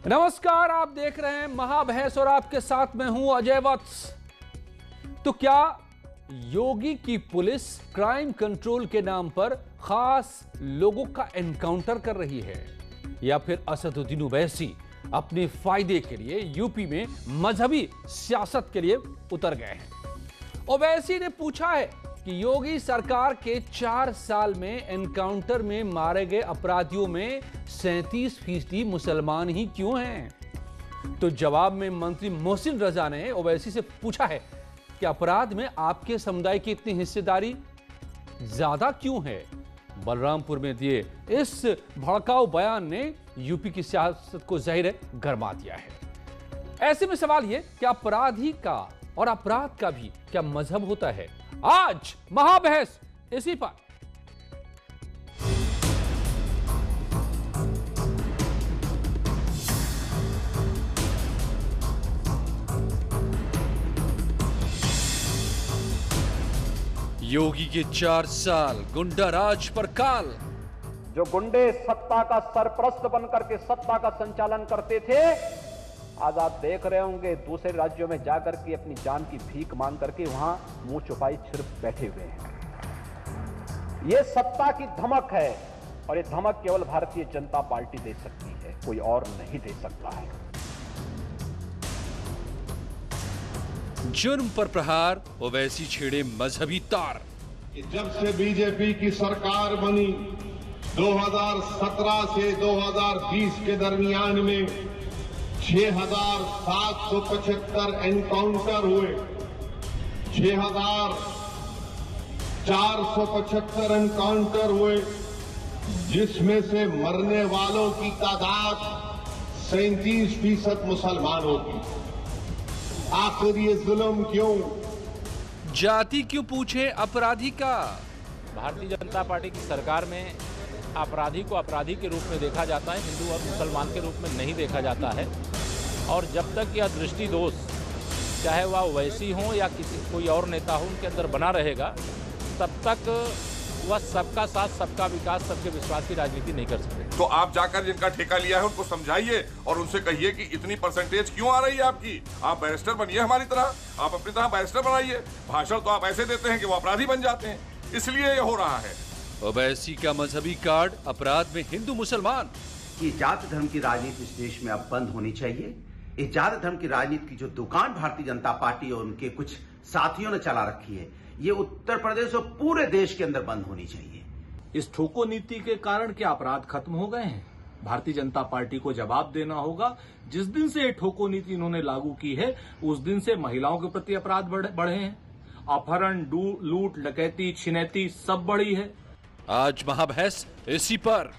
नमस्कार, आप देख रहे हैं महाबहस और आपके साथ मैं हूं अजय वत्स। तो क्या योगी की पुलिस क्राइम कंट्रोल के नाम पर खास लोगों का एनकाउंटर कर रही है या फिर असदुद्दीन ओवैसी अपने फायदे के लिए यूपी में मजहबी सियासत के लिए उतर गए हैं? ओवैसी ने पूछा है कि योगी सरकार के 4 साल में एनकाउंटर में मारे गए अपराधियों में 37% मुसलमान ही क्यों हैं? तो जवाब में मंत्री मोहसिन रजा ने ओवैसी से पूछा है कि अपराध में आपके समुदाय की इतनी हिस्सेदारी ज्यादा क्यों है? बलरामपुर में दिए इस भड़काऊ बयान ने यूपी की सियासत को जाहिर है गरमा दिया है। ऐसे में सवाल यह कि अपराधी का और अपराध का भी क्या मजहब होता है? आज महाबहस इसी पर। योगी के 4 साल गुंडा राज पर काल। जो गुंडे सत्ता का सरपरस्त बनकर के सत्ता का संचालन करते थे, आज आप देख रहे होंगे दूसरे राज्यों में जाकर के अपनी जान की भीख मांग करके वहां मुंह छुपाई सिर्फ बैठे हुए हैं। यह सत्ता की धमक है और यह धमक केवल भारतीय जनता पार्टी दे सकती है, कोई और नहीं दे सकता है। जुर्म पर प्रहार, ओवैसी छेड़े मजहबी तार। जब से बीजेपी की सरकार बनी 2017 से 2020 के दरमियान में 6,775 एनकाउंटर हुए, 6,475 एनकाउंटर हुए, जिसमें से मरने वालों की तादाद 37% मुसलमानों की। आखिर ये जुल्म क्यों? जाति क्यों पूछे अपराधी का? भारतीय जनता पार्टी की सरकार में अपराधी को अपराधी के रूप में देखा जाता है, हिंदू और मुसलमान के रूप में नहीं देखा जाता है। और जब तक यह दृष्टि दोष, चाहे वह ओवैसी हो या कोई और नेता हो, उनके अंदर बना रहेगा, तब तक वह सबका साथ, सबका विकास, सबके विश्वास की राजनीति नहीं कर सकते। तो आप जाकर जिनका ठेका लिया है उनको समझाइए और उनसे कहिए कि इतनी परसेंटेज क्यों आ रही है आपकी। आप बैरिस्टर बनिए हमारी तरह, आप अपनी तरह बैरिस्टर बनाइए। भाषण तो आप ऐसे देते हैं कि वो अपराधी बन जाते हैं, इसलिए ये हो रहा है। ओवैसी का मजहबी कार्ड, अपराध में हिंदू मुसलमान। कि जाति धर्म की राजनीति इस देश में अब बंद होनी चाहिए। इस जाति धर्म की राजनीति की जो दुकान भारतीय जनता पार्टी और उनके कुछ साथियों ने चला रखी है, ये उत्तर प्रदेश और पूरे देश के अंदर बंद होनी चाहिए। इस ठोको नीति के कारण क्या अपराध खत्म हो गए हैं? भारतीय जनता पार्टी को जवाब देना होगा। जिस दिन से ये ठोको नीति इन्होंने लागू की है, उस दिन से महिलाओं के प्रति अपराध बढ़े हैं। अपहरण, लूट, डकैती, छिनैती सब बढ़ी है। आज महाबहस इसी पर।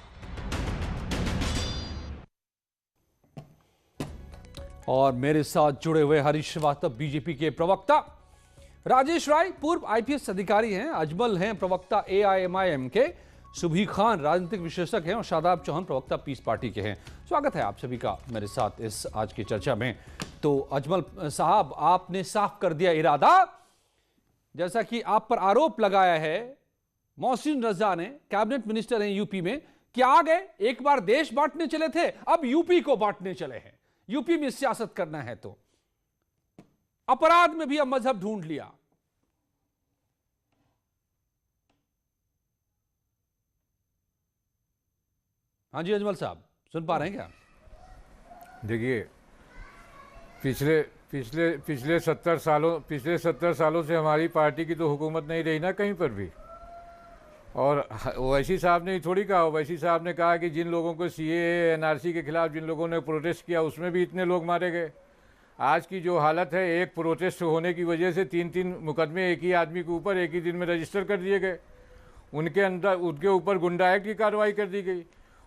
और मेरे साथ जुड़े हुए हरीश श्रीवास्तव, बीजेपी के प्रवक्ता, राजेश राय पूर्व आईपीएस अधिकारी हैं, अजमल हैं प्रवक्ता एआईएमआईएम के, सुभी खान राजनीतिक विश्लेषक हैं और शादाब चौहान प्रवक्ता पीस पार्टी के हैं। स्वागत है आप सभी का मेरे साथ इस आज की चर्चा में। तो अजमल साहब, आपने साफ कर दिया इरादा, जैसा कि आप पर आरोप लगाया है मोहसिन रजा ने, कैबिनेट मिनिस्टर हैं यूपी में, कि आ गए एक बार देश बांटने चले थे, अब यूपी को बांटने चले हैं। यूपी में सियासत करना है तो अपराध में भी अब मजहब ढूंढ लिया। हाँ जी अजमल साहब, सुन पा रहे हैं क्या? देखिए, पिछले 70 सालों से हमारी पार्टी की तो हुकूमत नहीं रही ना कहीं पर भी। और ओवैसी साहब ने थोड़ी कहा, ओवैसी साहब ने कहा कि जिन लोगों को सीएए एनआरसी के खिलाफ जिन लोगों ने प्रोटेस्ट किया, उसमें भी इतने लोग मारे गए। आज की जो हालत है, एक प्रोटेस्ट होने की वजह से 3-3 मुकदमे एक ही आदमी के ऊपर एक ही दिन में रजिस्टर कर दिए गए। उनके ऊपर गुंडा एक्ट की कार्रवाई कर दी गई,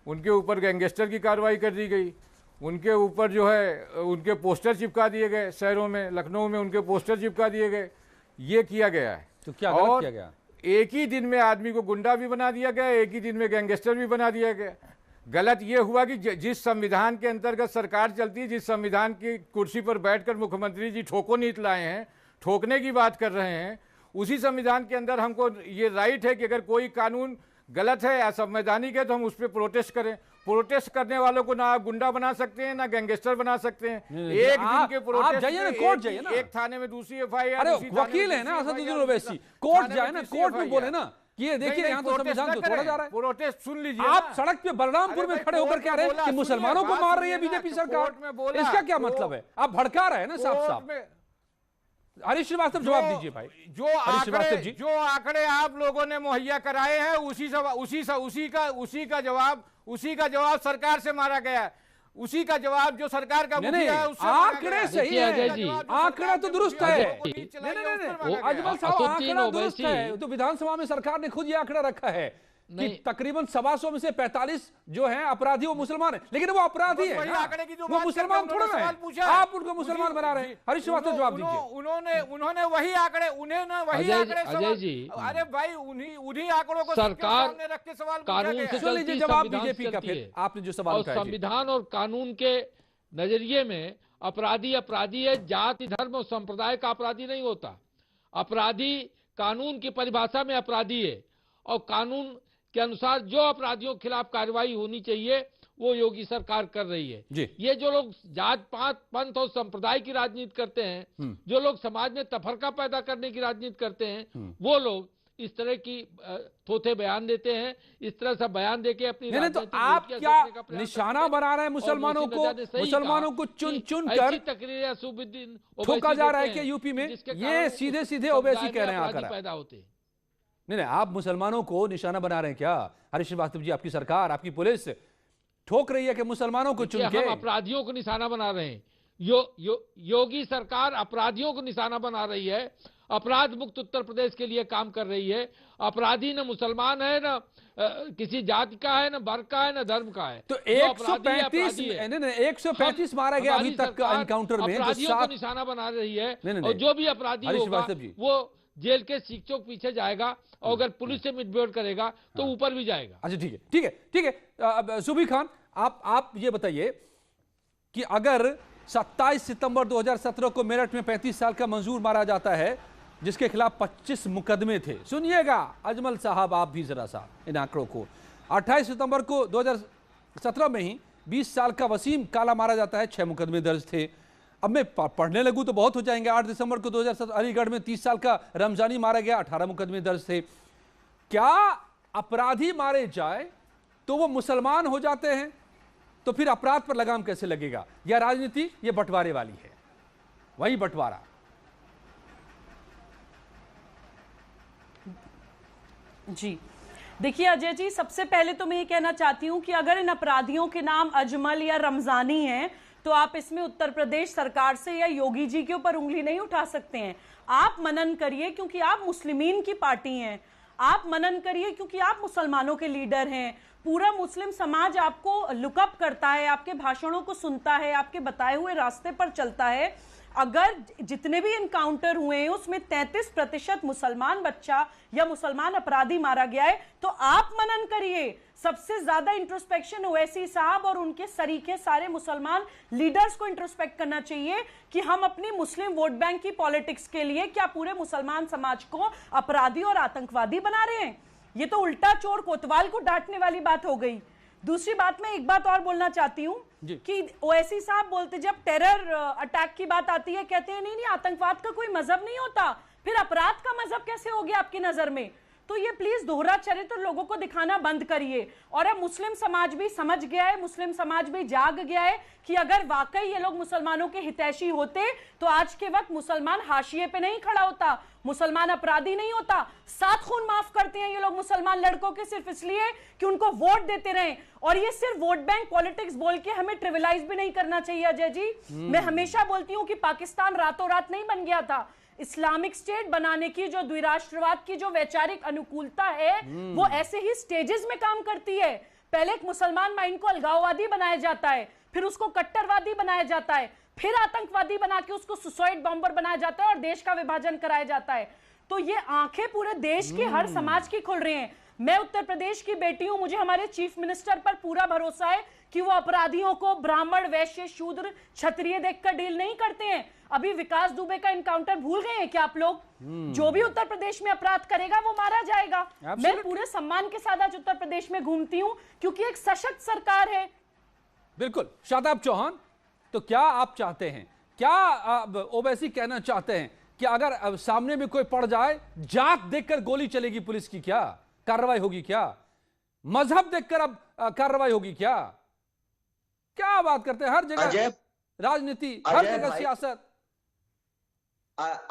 उनके ऊपर गैंगस्टर की कार्रवाई कर दी गई, उनके ऊपर जो है उनके पोस्टर चिपका दिए गए। शहरों में, लखनऊ में उनके पोस्टर चिपका दिए गए। ये किया गया है। तो क्या गलत किया गया? एक ही दिन में आदमी को गुंडा भी बना दिया गया, एक ही दिन में गैंगस्टर भी बना दिया गया। गलत ये हुआ कि जिस संविधान के अंतर्गत सरकार चलती है, जिस संविधान की कुर्सी पर बैठकर मुख्यमंत्री जी ठोको नीति लाए हैं, ठोकने की बात कर रहे हैं, उसी संविधान के अंदर हमको ये राइट है कि अगर कोई कानून गलत है, असंवैधानिक है, तो हम उस पर प्रोटेस्ट करें। प्रोटेस्ट करने वालों को ना आप गुंडा बना सकते हैं, ना गैंगस्टर बना सकते हैं। एक दिन के प्रोटेस्ट जाइए ना, कोर्ट जाइए ना, एक थाने में दूसरी FIR, अरे वकील है ना असदुद्दीन ओवैसी, कोर्ट जाए ना, कोर्ट में बोले ना कि ये देखिए यहाँ तो संविधान तो तोड़ा जा रहा है। प्रोटेस्ट सुन लीजिए, आप सड़क पे बलरामपुर में खड़े होकर कह रहे हैं कि मुसलमानों को मार रही है बीजेपी सरकार, इसका क्या मतलब है? आप भड़का रहे हैं ना साफ साफ। हरीश श्रीवास्तव जवाब दीजिए भाई। जो आंकड़े आप लोगों ने मुहैया कराए हैं उसी का जवाब सरकार से मारा गया है। उसी का जवाब जो सरकार का मुखिया है उससे आंकड़े सही है, आंकड़ा तो दुरुस्त है। अजमल साहब आंकड़ा दुरुस्त है, तो विधानसभा में सरकार ने खुद ये आंकड़ा रखा है कि तकरीबन 125 में से 45 जो हैं अपराधी वो मुसलमान हैं, लेकिन वो अपराधी है वो मुसलमान थोड़ा ना है, आप उनको मुसलमान बना रहे हैं। हरीश श्रीवास्तव जवाब दीजिए। उन्होंने वही आंकड़े अजय जी, अरे भाई उन्हीं आंकड़ों को सरकार सामने रख के सवाल कानून से सुन लीजिए जवाब बीजेपी का, फिर आपने जो सवाल और संविधान और कानून के नजरिए में अपराधी अपराधी है, जाति धर्म और संप्रदाय का अपराधी नहीं होता। अपराधी कानून की परिभाषा में अपराधी है और कानून के अनुसार जो अपराधियों के खिलाफ कार्रवाई होनी चाहिए वो योगी सरकार कर रही है। ये जो लोग जात पात पंथ और संप्रदाय की राजनीति करते हैं, जो लोग समाज में तफरका पैदा करने की राजनीति करते हैं, वो लोग इस तरह की थोथे बयान देते हैं, इस तरह से बयान देके अपनी तो आप क्या निशाना बना रहे हैं मुसलमानों को चुन चुन कर तकरीर असुद्दीन ठोका जा रहा है कि यूपी में ये सीधे सीधे ओवैसी कह रहे हैं आकर पैदा होते। नहीं आप मुसलमानों को निशाना बना रहे हैं क्या? हरीश श्रीवास्तव जी, आपकी सरकार, आपकी पुलिस ठोक रही है कि मुसलमानों को चुन के हम अपराधियों को निशाना बना रहे हैं। योगी सरकार अपराधियों को निशाना बना रही है, अपराध मुक्त उत्तर प्रदेश के लिए काम कर रही है। अपराधी न मुसलमान है, न किसी जाति का है, न वर्ग का है, न धर्म का है। तो 135 मारा गया अभी तक एनकाउंटर में, अपराधियों को निशाना बना रही है। और जो भी अपराधी होगा वो जेल के शिक्षक पीछे जाएगा और अगर पुलिस से मुठभेड़ करेगा तो ऊपर भी जाएगा। अच्छा ठीक है। सुबी खान, आप ये बताइए कि अगर 27 सितंबर 2017 को मेरठ में 35 साल का मंजूर मारा जाता है जिसके खिलाफ 25 मुकदमे थे, सुनिएगा अजमल साहब आप भी जरा सा इन आंकड़ों को, 28 सितंबर को 2017 में ही 20 साल का वसीम काला मारा जाता है, 6 मुकदमे दर्ज थे। अब मैं पढ़ने लगूं तो बहुत हो जाएंगे। 8 दिसंबर को 2007 अलीगढ़ में 30 साल का रमजानी मारा गया, 18 मुकदमे दर्ज थे। क्या अपराधी मारे जाए तो वो मुसलमान हो जाते हैं? तो फिर अपराध पर लगाम कैसे लगेगा? यह राजनीति ये बंटवारे वाली है, वही बंटवारा। जी देखिए अजय जी, सबसे पहले तो मैं ये कहना चाहती हूं कि अगर इन अपराधियों के नाम अजमल या रमजानी हैं तो आप इसमें उत्तर प्रदेश सरकार से या योगी जी के ऊपर उंगली नहीं उठा सकते हैं। आप मनन करिए क्योंकि आप मुस्लिमीन की पार्टी हैं, आप मनन करिए क्योंकि आप मुसलमानों के लीडर हैं। पूरा मुस्लिम समाज आपको लुकअप करता है, आपके भाषणों को सुनता है, आपके बताए हुए रास्ते पर चलता है। अगर जितने भी इनकाउंटर हुए हैं उसमें 33% मुसलमान बच्चा या मुसलमान अपराधी मारा गया है, तो आप मनन करिए। सबसे ज्यादा इंट्रोस्पेक्शन ओवैसी साहब और उनके सरीखे सारे मुसलमान लीडर्स को इंट्रोस्पेक्ट करना चाहिए कि हम अपनी मुस्लिम वोट बैंक की पॉलिटिक्स के लिए क्या पूरे मुसलमान समाज को अपराधी और आतंकवादी बना रहे हैं। ये तो उल्टा चोर कोतवाल को डांटने वाली बात हो गई। दूसरी बात, मैं एक बात और बोलना चाहती हूं कि ओवैसी साहब बोलते, जब टेरर अटैक की बात आती है कहते हैं नहीं आतंकवाद का कोई मजहब नहीं होता, फिर अपराध का मजहब कैसे हो गया आपकी नजर में? तो ये प्लीज दोहरा चरित्र लोगों को दिखाना बंद करिए। और अब मुस्लिम समाज भी समझ गया है, मुस्लिम समाज भी जाग गया है कि अगर वाकई ये लोग मुसलमानों के हितैषी होते तो आज के वक्त मुसलमान हाशिए पे नहीं खड़ा होता, मुसलमान अपराधी नहीं होता। 7 खून माफ करते हैं ये लोग मुसलमान लड़कों के सिर्फ इसलिए कि उनको वोट देते रहे। और ये सिर्फ वोट बैंक पॉलिटिक्स बोल के हमें ट्रिविलाइज भी नहीं करना चाहिए अजय जी। मैं हमेशा बोलती हूँ कि पाकिस्तान रातों रात नहीं बन गया था। इस्लामिक स्टेट बनाने की जो द्विराष्ट्रवाद की जो वैचारिक अनुकूलता है वो ऐसे ही स्टेजेस में काम करती है। पहले एक मुसलमान माइंड को अलगाववादी बनाया जाता है, फिर उसको कट्टरवादी बनाया जाता है, फिर आतंकवादी बना के उसको सुसाइड बॉम्बर बनाया जाता है और देश का विभाजन कराया जाता है। तो ये आंखें पूरे देश के हर समाज की खुल रही हैं। मैं उत्तर प्रदेश की बेटी हूं, मुझे हमारे चीफ मिनिस्टर पर पूरा भरोसा है कि वो अपराधियों को ब्राह्मण, वैश्य, शूद्र, क्षत्रिय देखकर डील नहीं करते हैं। अभी विकास दुबे का इनकाउंटर भूल गए हैं क्या आप लोग? जो भी उत्तर प्रदेश में अपराध करेगा वो मारा जाएगा। जाएगा। मैं पूरे सम्मान के साथ आज उत्तर प्रदेश में घूमती हूं क्योंकि एक सशक्त सरकार है। बिल्कुल। शादाब चौहान, तो क्या आप चाहते हैं, क्या ओवैसी कहना चाहते हैं कि अगर अब सामने में कोई पड़ जाए, जात देखकर गोली चलेगी पुलिस की, क्या कार्रवाई होगी, क्या मजहब देखकर अब कार्रवाई होगी, क्या बात करते हैं? हर जगह राजनीति, हर जगह सियासत।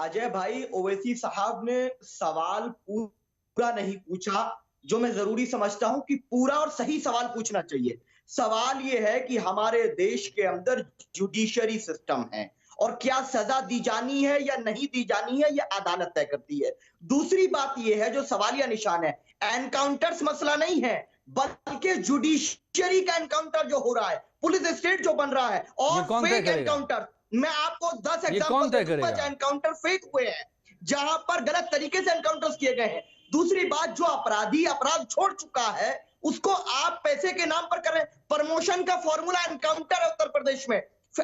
अजय भाई, ओवैसी साहब ने सवाल पूरा नहीं पूछा, जो मैं जरूरी समझता हूं कि पूरा और सही सवाल पूछना चाहिए। सवाल यह है कि हमारे देश के अंदर जुडिशरी सिस्टम है और क्या सजा दी जानी है या नहीं दी जानी है, यह अदालत तय करती है। दूसरी बात यह है, जो सवालिया निशान है, एनकाउंटर्स मसला नहीं है, बल्कि जुडिशरी का एनकाउंटर जो हो रहा है, पुलिस स्टेट जो बन रहा है, और फेक एनकाउंटर। मैं आपको 10 एग्जांपल एनकाउंटर फेक हुए हैं, जहां पर गलत तरीके से एनकाउंटर्स किए गए हैं। दूसरी बात, जो अपराधी अपराध छोड़ चुका है, उसको आप पैसे के नाम पर कर रहे हैं। प्रमोशन का फॉर्मूला एनकाउंटर है उत्तर प्रदेश में,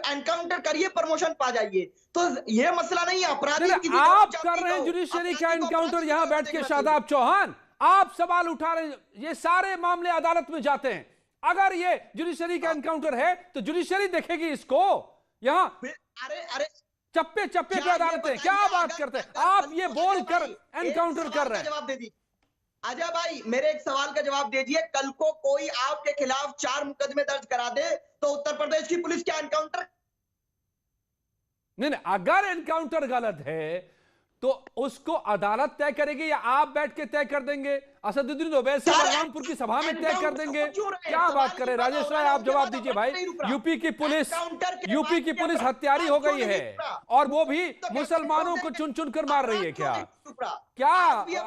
एनकाउंटर करिए, प्रमोशन पा जाइए। तो ये मसला नहीं है अपराधी। आप कर रहे हैं जुडिशरी का एनकाउंटर यहां बैठ के। शादाब चौहान, आप सवाल उठा रहे हैं, ये सारे मामले अदालत में जाते हैं। अगर ये जुडिशरी का एनकाउंटर है तो जुडिशरी देखेगी इसको। यहाँ अरे चप्पे चप्पे पे अदालत है, क्या बात करते हैं आप? ये बोल कर एनकाउंटर कर रहे हैं। जवाब दे दी अजय भाई, मेरे एक सवाल का जवाब दीजिए। कल को कोई आपके खिलाफ 4 मुकदमे दर्ज करा दे तो उत्तर प्रदेश की पुलिस क्या एनकाउंटर? नहीं, अगर एनकाउंटर गलत है तो उसको अदालत तय करेगी या आप बैठ के तय कर देंगे? असदुद्दीन ओवैसी बलरामपुर की सभा में तय कर देंगे? क्या बात करें? राजेश राय, आप जवाब दीजिए भाई। यूपी की पुलिस हत्यारी हो गई है और वो भी मुसलमानों को चुन चुन कर मार रही है। क्या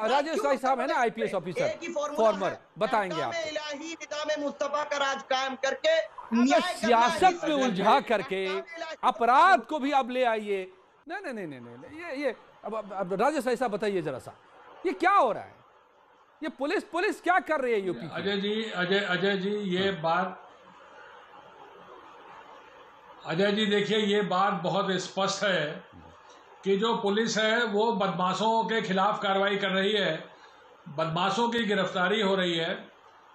राजेश राय साहब है ना, आईपीएस ऑफिसर फॉर्मर, बताएंगे आप। मुस्तफा का राज कायम करके सियासत में उलझा करके अपराध को भी आप ले आइए। नहीं, ये अब राजेश राय साहब बताइए जरा सा, ये क्या हो रहा है? ये पुलिस क्या कर रही है यूपी की? अजय जी ये बात, अजय जी देखिए, ये बात बहुत स्पष्ट है कि जो पुलिस है वो बदमाशों के खिलाफ कार्रवाई कर रही है, बदमाशों की गिरफ्तारी हो रही है,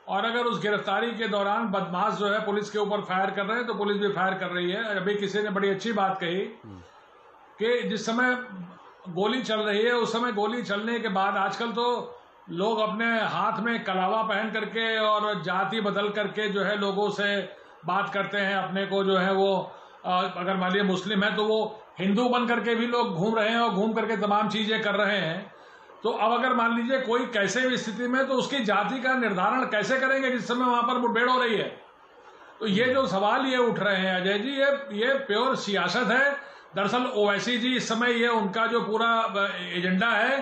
और अगर उस गिरफ्तारी के दौरान बदमाश जो है पुलिस के ऊपर फायर कर रहे हैं तो पुलिस भी फायर कर रही है। अभी किसी ने बड़ी अच्छी बात कही कि जिस समय गोली चल रही है, उस समय गोली चलने के बाद आजकल तो लोग अपने हाथ में कलावा पहन करके और जाति बदल करके जो है लोगों से बात करते हैं। अपने को जो है वो अगर मान लीजिए मुस्लिम है तो वो हिंदू बन करके भी लोग घूम रहे हैं और घूम करके तमाम चीजें कर रहे हैं। तो अब अगर मान लीजिए कोई कैसे भी स्थिति में, तो उसकी जाति का निर्धारण कैसे करेंगे जिस समय वहां पर मुठभेड़ हो रही है? तो ये जो सवाल ये उठ रहे हैं अजय जी, ये प्योर सियासत है। दरअसल ओवैसी जी इस समय ये उनका जो पूरा एजेंडा है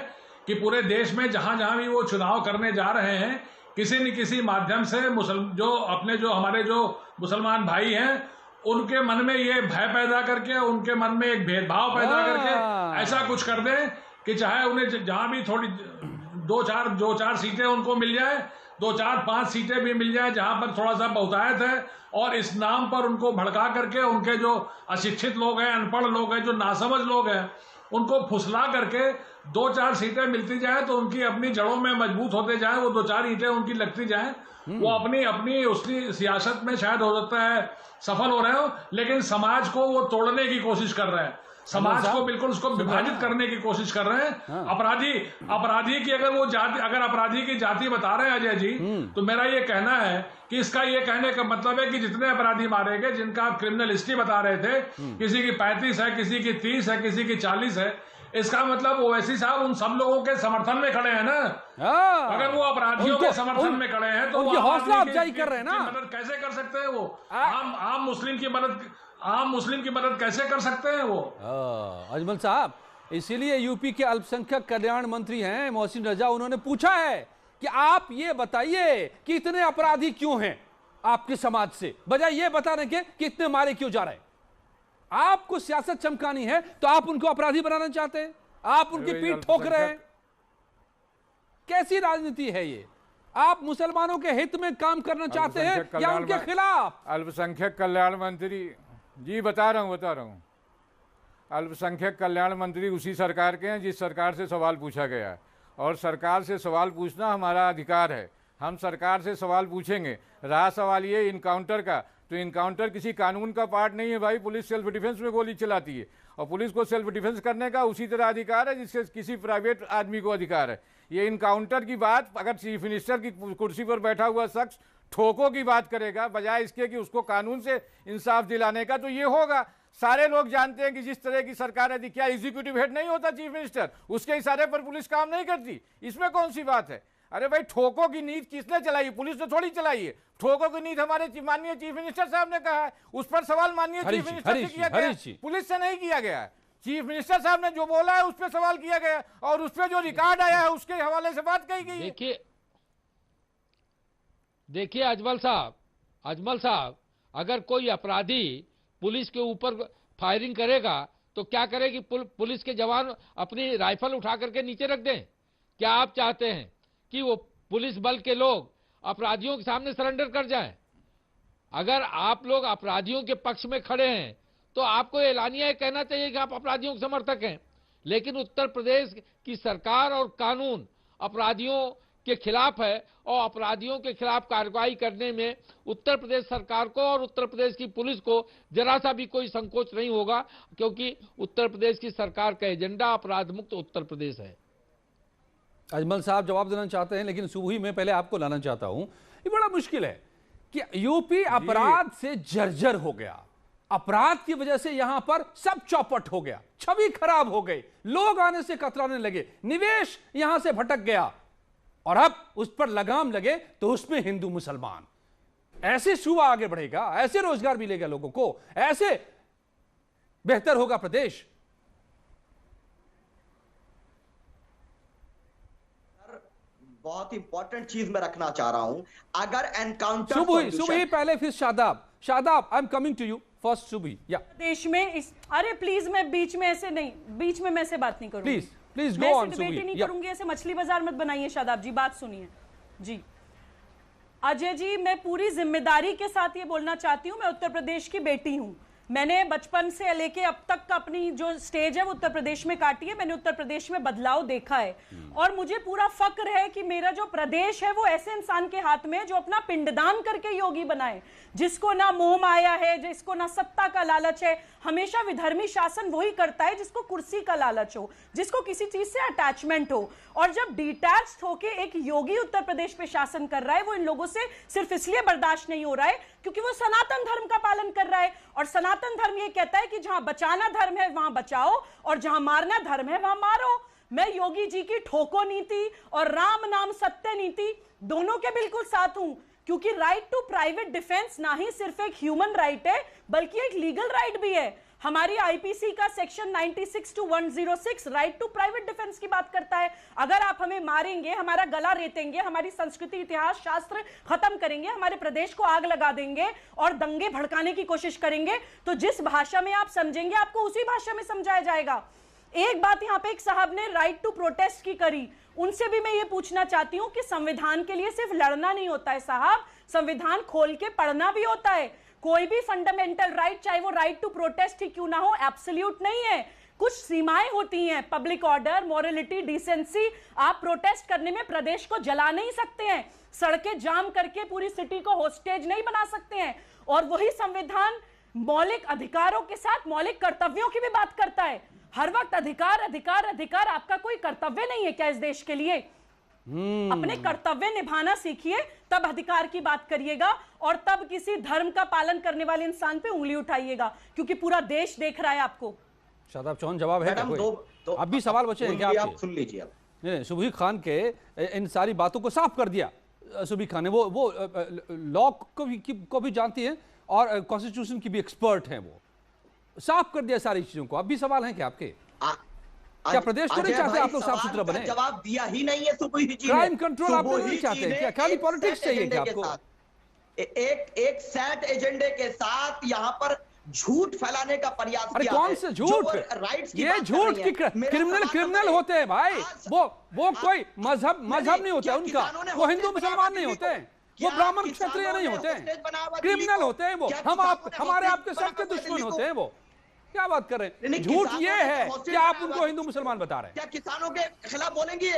कि पूरे देश में जहां जहां भी वो चुनाव करने जा रहे हैं, किसी न किसी माध्यम से हमारे जो मुसलमान भाई हैं उनके मन में ये भय पैदा करके, उनके मन में एक भेदभाव पैदा करके ऐसा कुछ कर दें कि चाहे उन्हें जहां भी थोड़ी दो चार सीटें उनको मिल जाए, 2-4-5 सीटें भी मिल जाए जहां पर थोड़ा सा बहुतायत है, और इस नाम पर उनको भड़का करके उनके जो अशिक्षित लोग हैं, अनपढ़ लोग हैं, जो नासमझ लोग हैं, उनको फुसला करके 2-4 सीटें मिलती जाए तो उनकी अपनी जड़ों में मजबूत होते जाए, वो 2-4 ईंटें उनकी लगती जाए, वो अपनी उसकी सियासत में शायद हो सकता है सफल हो रहे हो, लेकिन समाज को वो तोड़ने की कोशिश कर रहे हैं, समाज को बिल्कुल उसको विभाजित करने की कोशिश कर रहे हैं। अपराधी की अगर अपराधी की जाति बता रहे हैं अजय जी, तो मेरा ये कहना है कि इसका ये कहने का मतलब है कि जितने अपराधी मारे गए, जिनका आप क्रिमिनल हिस्ट्री बता रहे थे, किसी की 35 है, किसी की 30 है, किसी की 40 है, इसका मतलब ओवैसी साहब उन सब लोगों के समर्थन में खड़े हैं ना। अगर वो अपराधियों के समर्थन में खड़े हैं तो वो हौसला अफजाई कर रहे हैं ना। मदद कैसे कर सकते हैं वो? आम मुस्लिम की मदद कैसे कर सकते हैं वो? अजमल साहब, इसीलिए यूपी के अल्पसंख्यक कल्याण मंत्री हैं मोहसिन रजा, उन्होंने पूछा है कि आप ये बताइए कि इतने अपराधी क्यों हैं आपके समाज से, बजाय ये बताने के कि इतने मारे क्यों जा रहे हैं। आपको सियासत चमकानी है तो आप उनको अपराधी बनाना चाहते हैं, आप उनकी पीठ ठोक रहे हैं। कैसी राजनीति है ये? आप मुसलमानों के हित में काम करना चाहते हैं या उनके खिलाफ? अल्पसंख्यक कल्याण मंत्री जी, बता रहा हूं, अल्पसंख्यक कल्याण मंत्री उसी सरकार के हैं जिस सरकार से सवाल पूछा गया है, और सरकार से सवाल पूछना हमारा अधिकार है। हम सरकार से सवाल पूछेंगे। रहा सवाल ये इनकाउंटर का, तो इनकाउंटर किसी कानून का पार्ट नहीं है भाई। पुलिस सेल्फ डिफेंस में गोली चलाती है और पुलिस को सेल्फ डिफेंस करने का उसी तरह अधिकार है जिससे किसी प्राइवेट आदमी को अधिकार है। ये इनकाउंटर की बात अगर चीफ मिनिस्टर की कुर्सी पर बैठा हुआ शख्स ठोकों की बात करेगा बजाय इसके कि उसको कानून से इंसाफ दिलाने का, तो ये होगा। सारे लोग जानते हैं कि जिस तरह की सरकार है, क्या एग्जीक्यूटिव हेड नहीं होता चीफ मिनिस्टर, उसके इशारे पर पुलिस काम नहीं करती, इसमें कौन सी बात है। अरे भाई ठोकों की नीति किसने चलाई? पुलिस ने थोड़ी चलाई है। ठोकों की नीति हमारे माननीय चीफ मिनिस्टर साहब ने कहा है, उस पर सवाल माननीय चीफ मिनिस्टर से किया गया, पुलिस से नहीं किया गया है। चीफ मिनिस्टर साहब ने जो बोला है उस पर सवाल किया गया और उस पर जो रिकॉर्ड आया है उसके हवाले से बात कही गई है। देखिए अजमल साहब, अगर कोई अपराधी पुलिस के ऊपर फायरिंग करेगा तो क्या करेगी? पुलिस के जवान अपनी राइफल उठा करके नीचे रख दें? क्या आप चाहते हैं कि वो पुलिस बल के लोग अपराधियों के सामने सरेंडर कर जाएं? अगर आप लोग अपराधियों के पक्ष में खड़े हैं तो आपको एलानिया कहना चाहिए कि आप अपराधियों के समर्थक हैं। लेकिन उत्तर प्रदेश की सरकार और कानून अपराधियों के खिलाफ है और अपराधियों के खिलाफ कार्रवाई करने में उत्तर प्रदेश सरकार को और उत्तर प्रदेश की पुलिस को जरा सा भी कोई संकोच नहीं होगा, क्योंकि उत्तर प्रदेश की सरकार का एजेंडा अपराध मुक्त उत्तर प्रदेश है। अजमल साहब जवाब देना चाहते हैं, लेकिन सुबह में पहले आपको लाना चाहता हूं। ये बड़ा मुश्किल है कि यूपी अपराध से जर्जर हो गया। अपराध की वजह से यहां पर सब चौपट हो गया, छवि खराब हो गई, लोग आने से कतराने लगे, निवेश यहां से भटक गया और अब उस पर लगाम लगे तो उसमें हिंदू मुसलमान। ऐसे सूबा आगे बढ़ेगा, ऐसे रोजगार मिलेगा लोगों को, ऐसे बेहतर होगा प्रदेश। बहुत इंपॉर्टेंट चीज मैं रखना चाह रहा हूं। अगर एनकाउंटर सुबह पहले फिर Shadab I am coming to you first सुबह। या देश में अरे प्लीज मैं बीच में ऐसे नहीं, बीच में मैं ऐसे बात नहीं करूंगी। प्लीज गो ऑन सुबह। डिबेट नहीं करूंगी, ऐसे मछली बाजार मत बनाइए। शादाब जी बात सुनिए। जी अजय जी, मैं पूरी जिम्मेदारी के साथ ये बोलना चाहती हूँ, मैं उत्तर प्रदेश की बेटी हूँ। मैंने बचपन से लेके अब तक का अपनी जो स्टेज है वो उत्तर प्रदेश में काटी है। मैंने उत्तर प्रदेश में बदलाव देखा है और मुझे पूरा फक्र है कि मेरा जो प्रदेश है वो ऐसे इंसान के हाथ में जो अपना पिंडदान करके योगी बनाए, जिसको ना मोह माया है, जिसको ना सत्ता का लालच है। हमेशा विधर्मी शासन वही करता है जिसको कुर्सी का लालच हो, जिसको किसी चीज से अटैचमेंट हो। और जब डिटैच होके एक योगी उत्तर प्रदेश पे शासन कर रहा है, वो इन लोगों से सिर्फ इसलिए बर्दाश्त नहीं हो रहा है क्योंकि वो सनातन धर्म का पालन कर रहा है। और सनातन धर्म ये कहता है कि जहां बचाना धर्म है वहां बचाओ और जहां मारना धर्म है वहां मारो। मैं योगी जी की ठोको नीति और राम नाम सत्य नीति दोनों के बिल्कुल साथ हूं, क्योंकि राइट टू प्राइवेट डिफेंस ना ही सिर्फ एक ह्यूमन राइट है बल्कि एक लीगल राइट भी है। हमारी आईपीसी का section 96 to 106 right to private defence की बात करता है। अगर आप हमें मारेंगे, हमारा गला रेतेंगे, हमारी संस्कृति इतिहास शास्त्र खत्म करेंगे, हमारे प्रदेश को आग लगा देंगे और दंगे भड़काने की कोशिश करेंगे, तो जिस भाषा में आप समझेंगे आपको उसी भाषा में समझाया जाएगा। एक बात यहाँ पे एक साहब ने राइट टू प्रोटेस्ट की करी, उनसे भी मैं ये पूछना चाहती हूँ कि संविधान के लिए सिर्फ लड़ना नहीं होता है साहब, संविधान खोल के पढ़ना भी होता है। कोई भी फंडामेंटल राइट, चाहे वो राइट टू प्रोटेस्ट ही क्यों ना हो, एब्सोल्यूट नहीं है। कुछ सीमाएं होती हैं, पब्लिक ऑर्डर, मॉरलिटी, डिसेंसी। आप प्रोटेस्ट करने में प्रदेश को जला नहीं सकते हैं, सड़कें जाम करके पूरी सिटी को होस्टेज नहीं बना सकते हैं। और वही संविधान मौलिक अधिकारों के साथ मौलिक कर्तव्यों की भी बात करता है। हर वक्त अधिकार अधिकार अधिकार, आपका कोई कर्तव्य नहीं है क्या इस देश के लिए? अपने कर्तव्य निभाना सीखिए, तब अधिकार की बात करिएगा और तब किसी धर्म का पालन करने वाले इंसान पे उंगली उठाइएगा, क्योंकि पूरा देश देख रहा है आपको। शादाब चौहान जवाब है कोई? अब भी सवाल बचे हैं क्या आपके? आप सुन लीजिए। नहीं, सुबही खान के इन सारी बातों को साफ कर दिया। सुबही खान ने वो लॉ को भी जानती है और कॉन्स्टिट्यूशन की भी एक्सपर्ट हैं, वो साफ कर दिया सारी चीजों को। अब भी सवाल हैं क्या आपके? क्या प्रदेश तो नहीं चाहते आप लोग साफ सुथरा बने? जवाब दिया ही नहीं है सुबह जी। क्राइम कंट्रोल आप लोग नहीं चाहते क्या? खाली पॉलिटिक्स चाहिए क्या आपको? एक सेट एजेंडे के साथ यहाँ पर झूठ फैलाने का प्रयास किया। कौन से झूठ? ये झूठ की क्रिमिनल होते हैं भाई। वो कोई मजहब नहीं होता उनका, वो हिंदू मुसलमान नहीं होते, वो ब्राह्मण क्षत्रिय नहीं होते, क्रिमिनल होते हैं वो। हमारे आपके सबके दुश्मन होते हैं वो। क्या बात कर रहे हैं? झूठ ये है कि आप उनको हिंदू मुसलमान बता रहे हैं। क्या किसानों के खिलाफ बोलेंगे?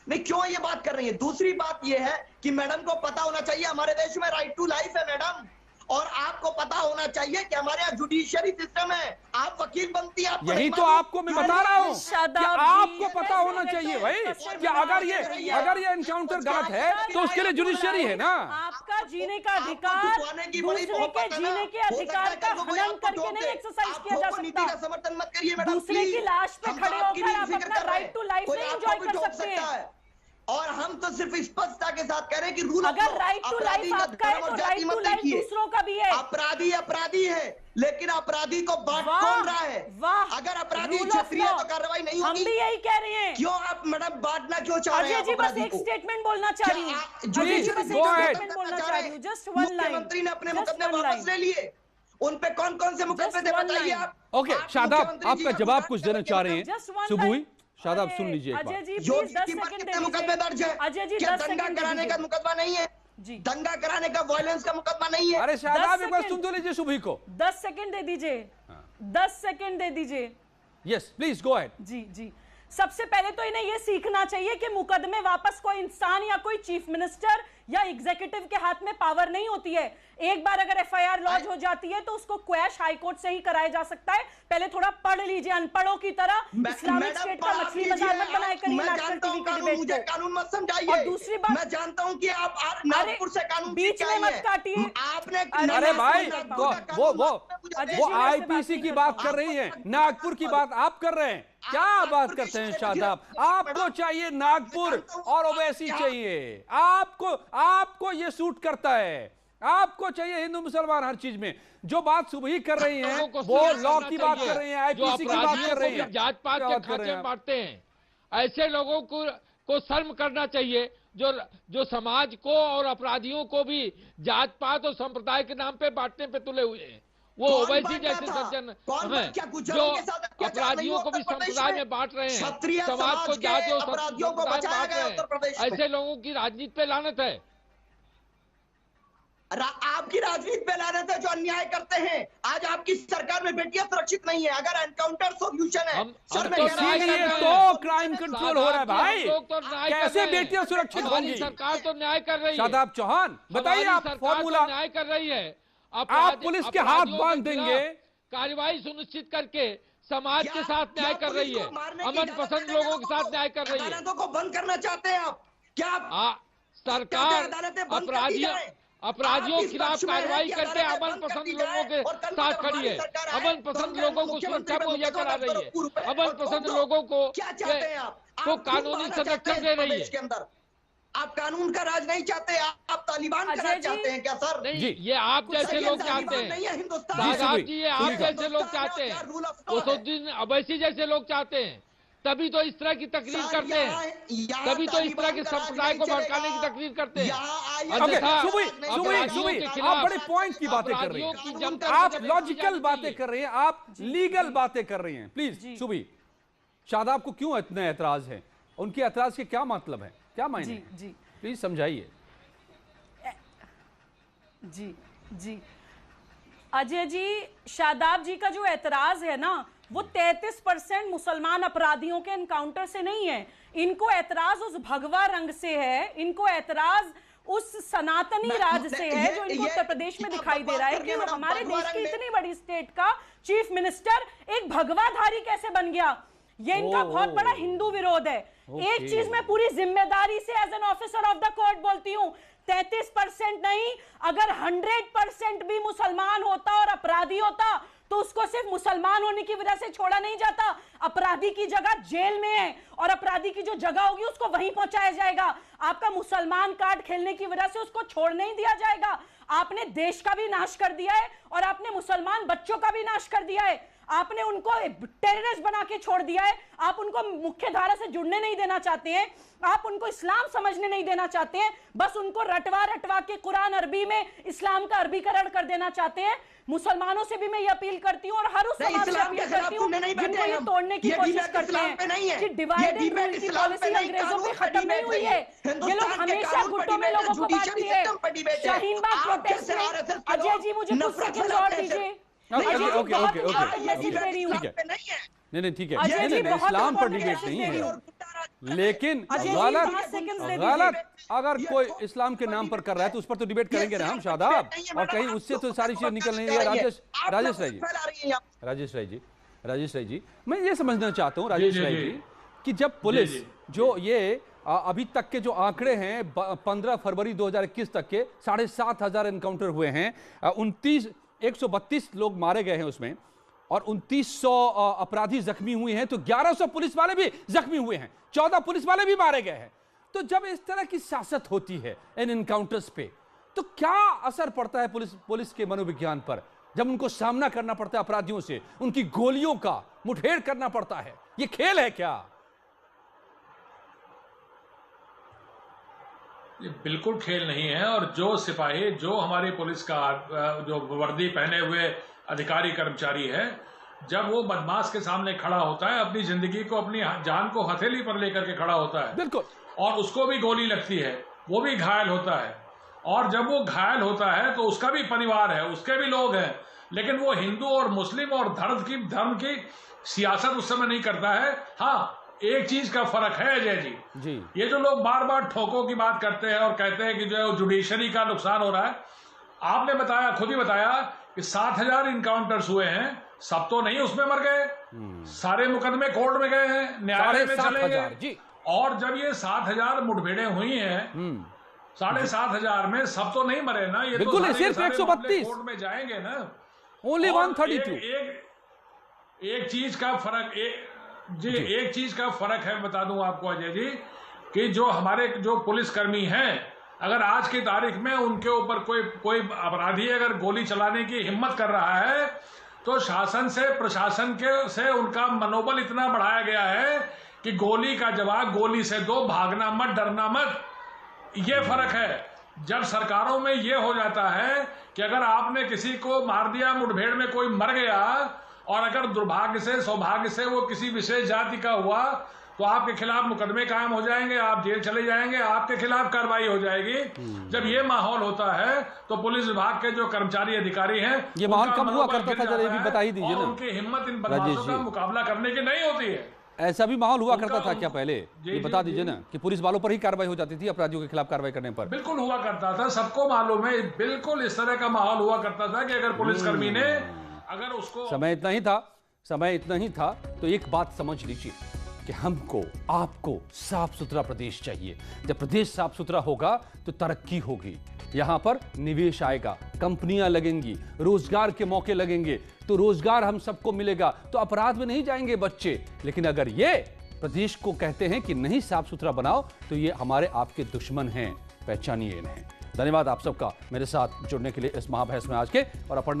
नहीं, क्यों ये बात कर रही है? दूसरी बात ये है कि मैडम को पता होना चाहिए हमारे देश में राइट टू लाइफ है मैडम, और आपको पता होना चाहिए कि हमारे यहाँ जुडिशियरी सिस्टम है। आप वकील बनती है, यही तो आपको मैं बता रहा हूँ कि आपको पता होना चाहिए भाई कि अगर ये एनकाउंटर गलत है तो उसके लिए जुडिशियरी है ना। आपका जीने का अधिकार दूसरे के जीने के अधिकार का हनन करके नहीं एक्सरसाइज किया जा सकता। समर्थन मत करिए मैडम, दूसरे की लाश पे खड़े होकर आप अपना राइट टू लाइफ नहीं एंजॉय कर सकते हैं। और हम तो सिर्फ स्पष्टता के साथ कह रहे हैं कि रूल अगर राइट टू लाइफ आपका है तो राइट टू लाइफ दूसरों का भी है। अपराधी अपराधी है, लेकिन अपराधी को बांट कौन रहा है? वाह, अगर अपराधी क्षत्रिय है तो कार्रवाई नहीं होगी। हम भी यही कह रहे हैं। क्यों आप मैडम बांटना क्यों चाह रहे हैं? अजय जी बस एक स्टेटमेंट बोलना चाह रही हूँ। मुख्यमंत्री ने अपने मुकदमे वापस ले लिए, उन पे कौन कौन से मुकदमे थे बताइए आप। ओके शादाब, आपका जवाब कुछ देना चाह रहे हैं सुबुई? शादाब सुन लीजिए एक बार। योगी पर कितने मुकदमे दर्ज है? अजय जी क्या दंगा कराने का मुकदमा नहीं है? दंगा कराने का वायलेंस का मुकदमा नहीं है? अरे शादाब एक बार सुन तो लीजिए सुबुई को। 10 सेकंड दे दीजिए, 10 सेकंड दे दीजिए। Yes please go ahead. जी जी, सबसे पहले तो इन्हें यह सीखना चाहिए कि मुकदमे वापस कोई इंसान या कोई चीफ मिनिस्टर या एग्जीक्यूटिव के हाथ में पावर नहीं होती है। एक बार अगर एफआईआर लॉन्च हो जाती है तो उसको क्वैश हाईकोर्ट से ही कराया जा सकता है। पहले थोड़ा पढ़ लीजिए अनपढ़ों की तरह। इस्लामिक स्टेट का मछली बाजार मत बनाए करिए नेशनल टीवी के डिबेट मुझे कानून मत समझाइए। और दूसरी बात, मैं जानता हूं कि आप नागपुर से कानून बीच में मत काटिए। आपने अरे भाई वो आईपीसी की बात कर रही है, नागपुर की बात आप कर रहे हैं। क्या बात करते हैं शादाब? आपको चाहिए नागपुर और ओवैसी चाहिए। आपको ये सूट करता है। आपको चाहिए हिंदू मुसलमान हर चीज में। जो बात सुबह कर रही हैं वो लॉ की बात कर रही हैं, आईपीसी की बात कर रही हैं, जात पात के खाते में बांटते हैं। ऐसे लोगों को शर्म करना चाहिए जो समाज को और अपराधियों को भी जात पात और संप्रदाय के नाम पे बांटने पे तुले हुए हैं। वो ओवैसी जैसे सज्जन हैं जो अपराधियों को भी संप्रदाय में बांट रहे हैं, समाज को जाति और संप्रदाय में बांट रहे हैं। ऐसे लोगों की राजनीति पे लानत है। आपकी राजनीति पे लानत है जो अन्याय करते हैं। आज आपकी सरकार में बेटियां सुरक्षित नहीं है। अगर एनकाउंटर सॉल्यूशन है तो क्राइम कंट्रोल हो रहा है भाई। कैसे बेटियां सुरक्षित होंगी? सरकार तो न्याय कर रही है। शादाब चौहान बताइए आप फॉर्मूला। न्याय कर रही है। आप पुलिस के हाथ बांध देंगे, कार्रवाई सुनिश्चित करके समाज के साथ न्याय कर रही है, अमन पसंद लोगों के साथ न्याय कर रही है। अदालतों को बंद करना चाहते हैं आप? क्या सरकार अपराधियों के खिलाफ कार्रवाई करके अमन पसंद लोगों के साथ खड़ी है, अमन पसंद लोगों को सुरक्षा मुहैया करा रही है, अमन पसंद लोगों को कानूनी संरक्षण दे रही है। आप कानून का राज नहीं चाहते, आप तालिबान का राज चाहते हैं क्या सर? नहीं, ये आप जैसे लोग चाहते हैं शादाब जी, ये आप जैसे लोग चाहते हैं, उसुद्दीन अवैसी जैसे लोग चाहते हैं। तभी तो इस तरह की तकरीर करते हैं, तभी तो इस तरह के संप्रदाय को भड़काने की तकरीर करते हैं। आप बड़े पॉइंट की बातें कर रहे हैं, आप लॉजिकल बातें कर रहे हैं, आप लीगल बातें कर रहे हैं। प्लीज सुबी, शादाब को क्यों इतना एतराज है? उनके एतराज के क्या मतलब है, क्या मायने? जी प्लीज समझाइए। जी अजय जी, शादाब जी का जो एतराज है ना वो 33% मुसलमान अपराधियों के एनकाउंटर से नहीं है। इनको एतराज उस भगवा रंग से है, इनको एतराज उस सनातनी राज से है जो इनको उत्तर प्रदेश में दिखाई दे रहा है कि हमारे देश की इतनी बड़ी स्टेट का चीफ मिनिस्टर एक भगवाधारी कैसे बन गया। ये इनका बहुत बड़ा हिंदू विरोध है। एक चीज मैं पूरी जिम्मेदारी से as an officer of the court बोलती हूँ, 33% नहीं, अगर 100% भी मुसलमान होता और अपराधी होता तो उसको सिर्फ मुसलमान होने की वजह से छोड़ा नहीं जाता। अपराधी की जगह जेल में है और अपराधी की जो जगह होगी उसको वहीं पहुंचाया जाएगा। आपका मुसलमान कार्ड खेलने की वजह से उसको छोड़ नहीं दिया जाएगा। आपने देश का भी नाश कर दिया है और आपने मुसलमान बच्चों का भी नाश कर दिया है। आपने उनको टेररिस्ट बना के छोड़ दिया है। आप उनको मुख्य धारा से जुड़ने नहीं देना चाहते हैं, आप उनको इस्लाम समझने नहीं देना चाहते हैं, बस उनको रटवा के कुरान अरबी में इस्लाम का अरबीकरण कर देना चाहते हैं। मुसलमानों से भी मैं ये अपील करती हूँ और हर उस समाज से अपील करती हूँ जिनको ये तोड़ने की कोशिश करते हैं कि डिवाइड एंड रूल की पॉलिसी अंग्रेजों में खत्म नहीं हुई है। ये लोग हमेशा गुटों में लोगों को बांटती है। शाहीन बाग प्रोटेस्ट में अजय जी मुझे कुछ सेकंड और दीजिए। नहीं ठीक है, इस्लाम पर डिबेट नहीं है। लेकिन अजय जी, गलत 5 सेकंड्स दे गलत दीजिए। अगर कोई इस्लाम के नाम पर कर रहा है तो उस पर तो डिबेट करेंगे ना हम शादाब, और कहीं उससे तो सारी चीजें निकल नहीं रही है। राजेश राय जी, मैं ये समझना चाहता हूँ राजेश राय जी कि जब पुलिस जो ये अभी तक के जो आंकड़े हैं 15 फरवरी 2021 तक के 7,500 एनकाउंटर हुए हैं, 132 लोग मारे गए हैं उसमें, और 2900 अपराधी जख्मी हुए हैं, तो 1100 पुलिस वाले भी जख्मी हुए हैं, 14 पुलिस वाले भी मारे गए हैं। तो जब इस तरह की सियासत होती है इन एनकाउंटर्स पे, तो क्या असर पड़ता है पुलिस के मनोविज्ञान पर, जब उनको सामना करना पड़ता है अपराधियों से, उनकी गोलियों का मुठभेड़ करना पड़ता है? ये खेल है क्या? ये बिल्कुल खेल नहीं है। और जो सिपाही, जो हमारी पुलिस का जो वर्दी पहने हुए अधिकारी कर्मचारी है, जब वो बदमाश के सामने खड़ा होता है, अपनी जिंदगी को, अपनी जान को हथेली पर लेकर के खड़ा होता है, बिल्कुल, और उसको भी गोली लगती है, वो भी घायल होता है, और जब वो घायल होता है तो उसका भी परिवार है, उसके भी लोग हैं, लेकिन वो हिंदू और मुस्लिम और धर्म की सियासत उस समय नहीं करता है। हाँ, एक चीज का फर्क है अजय जी, ये जो लोग बार बार ठोकों की बात करते हैं और कहते हैं कि जो है जुडिशरी का नुकसान हो रहा है, आपने बताया, खुद ही बताया कि 7,000 इनकाउंटर्स हुए हैं, सब तो नहीं उसमें मर गए, सारे मुकदमे कोर्ट में गए हैं, न्यायालय में चले गए। और जब ये 7,000 मुठभेड़ें हुई हैं, 7,500 में सब तो नहीं मरे ना, ये बिल्कुल तो सिर्फ 132 कोर्ट में जाएंगे ना, ओनली 132। एक चीज का फर्क, एक चीज का फर्क है, बता दूं आपको अजय जी, कि जो हमारे जो पुलिसकर्मी हैं, अगर आज की तारीख में उनके ऊपर कोई अपराधी अगर गोली चलाने की हिम्मत कर रहा है, तो शासन से, प्रशासन से उनका मनोबल इतना बढ़ाया गया है कि गोली का जवाब गोली से दो, भागना मत, डरना मत। ये फर्क है। जब सरकारों में ये हो जाता है कि अगर आपने किसी को मार दिया, मुठभेड़ में कोई मर गया, और अगर दुर्भाग्य से, सौभाग्य से वो किसी विशेष जाति का हुआ, तो आपके खिलाफ मुकदमे कायम हो जाएंगे, आप जेल चले जाएंगे, आपके खिलाफ कार्रवाई हो जाएगी। जब ये माहौल होता है तो पुलिस विभाग के जो कर्मचारी अधिकारी हैं, ये माहौल कब हुआ करता था, जरा ये भी बता ही दीजिए ना। उनकी हिम्मत इन बदमाशों का मुकाबला करने की नहीं होती है। ऐसा भी माहौल हुआ करता था क्या पहले? ये बता दीजिए ना कि पुलिस वालों पर ही कार्रवाई हो जाती थी अपराधियों के खिलाफ कार्रवाई करने पर? बिल्कुल हुआ करता था, सबको मालूम है, बिल्कुल इस तरह का माहौल हुआ करता था कि अगर पुलिसकर्मी ने, अगर उसको समय इतना ही था तो एक बात समझ लीजिए कि हमको, आपको साफ सुथरा प्रदेश चाहिए। जब प्रदेश साफ सुथरा होगा तो तरक्की होगी, यहां पर निवेश आएगा, कंपनियां लगेंगी, रोजगार के मौके लगेंगे, तो रोजगार हम सबको मिलेगा, तो अपराध में नहीं जाएंगे बच्चे। लेकिन अगर ये प्रदेश को कहते हैं कि नहीं साफ सुथरा बनाओ, तो ये हमारे आपके दुश्मन हैं, पहचानिए इन्हें। धन्यवाद आप सबका मेरे साथ जुड़ने के लिए इस महाबहस में आज के। और अपर्णा